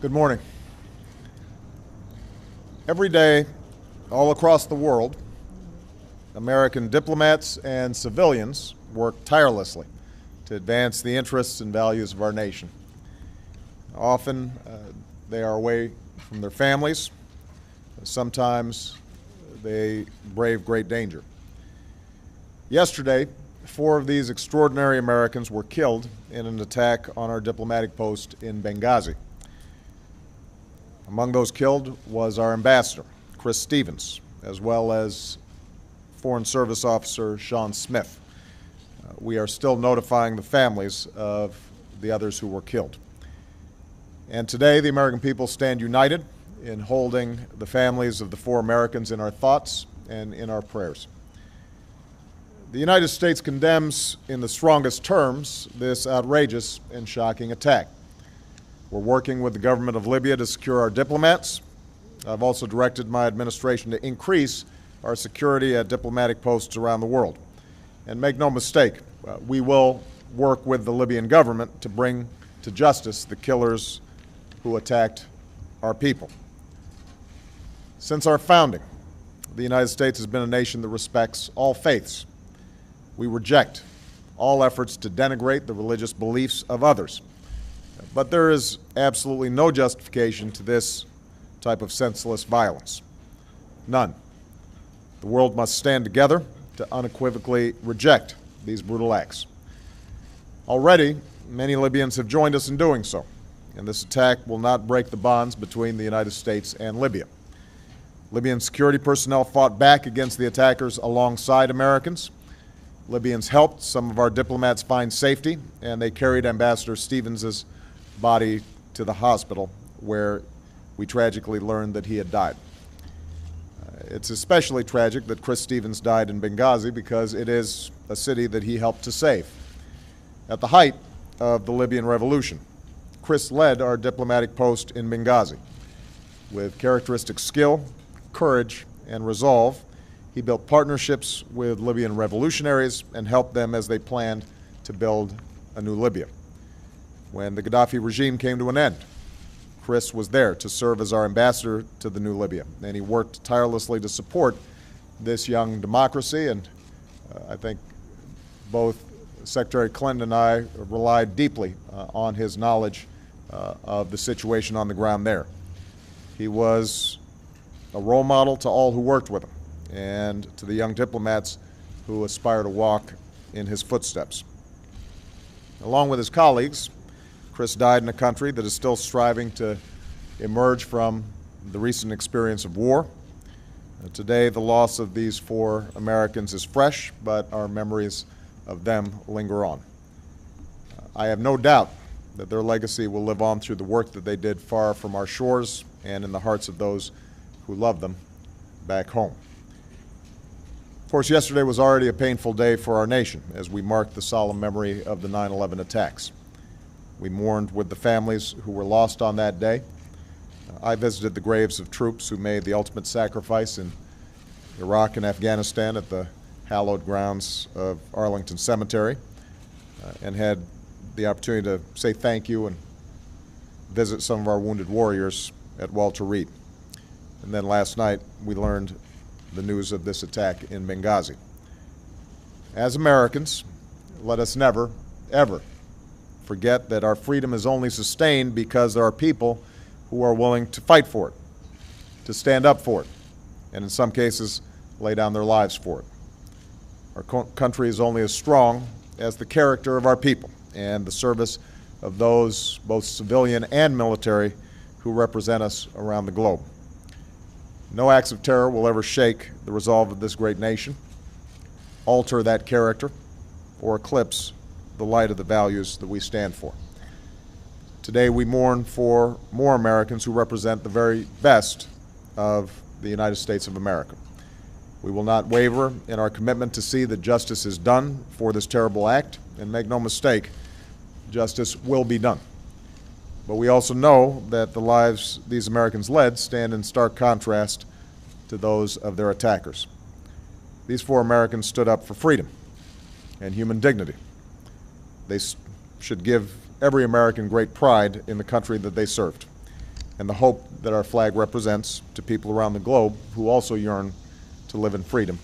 Good morning. Every day, all across the world, American diplomats and civilians work tirelessly to advance the interests and values of our nation. Often, they are away from their families. Sometimes they brave great danger. Yesterday, 4 of these extraordinary Americans were killed in an attack on our diplomatic post in Benghazi. Among those killed was our ambassador, Chris Stevens, as well as Foreign Service Officer Sean Smith. We are still notifying the families of the others who were killed. And today, the American people stand united in holding the families of the 4 Americans in our thoughts and in our prayers. The United States condemns in the strongest terms this outrageous and shocking attack. We're working with the government of Libya to secure our diplomats. I've also directed my administration to increase our security at diplomatic posts around the world. And make no mistake, we will work with the Libyan government to bring to justice the killers who attacked our people. Since our founding, the United States has been a nation that respects all faiths. We reject all efforts to denigrate the religious beliefs of others. But there is absolutely no justification to this type of senseless violence. None. The world must stand together to unequivocally reject these brutal acts. Already, many Libyans have joined us in doing so, and this attack will not break the bonds between the United States and Libya. Libyan security personnel fought back against the attackers alongside Americans. Libyans helped some of our diplomats find safety, and they carried Ambassador Stevens' body to the hospital, where we tragically learned that he had died. It's especially tragic that Chris Stevens died in Benghazi because it is a city that he helped to save. At the height of the Libyan Revolution, Chris led our diplomatic post in Benghazi. With characteristic skill, courage, and resolve, he built partnerships with Libyan revolutionaries and helped them as they planned to build a new Libya. When the Gaddafi regime came to an end, Chris was there to serve as our ambassador to the new Libya, and he worked tirelessly to support this young democracy, and I think both Secretary Clinton and I relied deeply on his knowledge of the situation on the ground there. He was a role model to all who worked with him and to the young diplomats who aspire to walk in his footsteps. Along with his colleagues, Chris died in a country that is still striving to emerge from the recent experience of war. Today, the loss of these 4 Americans is fresh, but our memories of them linger on. I have no doubt that their legacy will live on through the work that they did far from our shores and in the hearts of those who love them back home. Of course, yesterday was already a painful day for our nation as we marked the solemn memory of the 9/11 attacks. We mourned with the families who were lost on that day. I visited the graves of troops who made the ultimate sacrifice in Iraq and Afghanistan at the hallowed grounds of Arlington Cemetery and had the opportunity to say thank you and visit some of our wounded warriors at Walter Reed. And then last night, we learned the news of this attack in Benghazi. As Americans, let us never, ever forget that our freedom is only sustained because there are people who are willing to fight for it, to stand up for it, and in some cases, lay down their lives for it. Our country is only as strong as the character of our people and the service of those, both civilian and military, who represent us around the globe. No acts of terror will ever shake the resolve of this great nation, alter that character, or eclipse the light of the values that we stand for. Today we mourn for more Americans who represent the very best of the United States of America. We will not waver in our commitment to see that justice is done for this terrible act, and make no mistake, justice will be done. But we also know that the lives these Americans led stand in stark contrast to those of their attackers. These 4 Americans stood up for freedom and human dignity. They should give every American great pride in the country that they served. and the hope that our flag represents to people around the globe who also yearn to live in freedom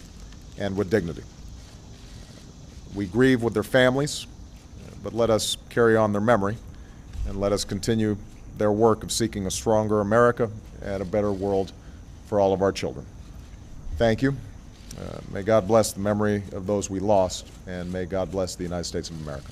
and with dignity. We grieve with their families, but let us carry on their memory, and let us continue their work of seeking a stronger America and a better world for all of our children. Thank you. May God bless the memory of those we lost, and may God bless the United States of America.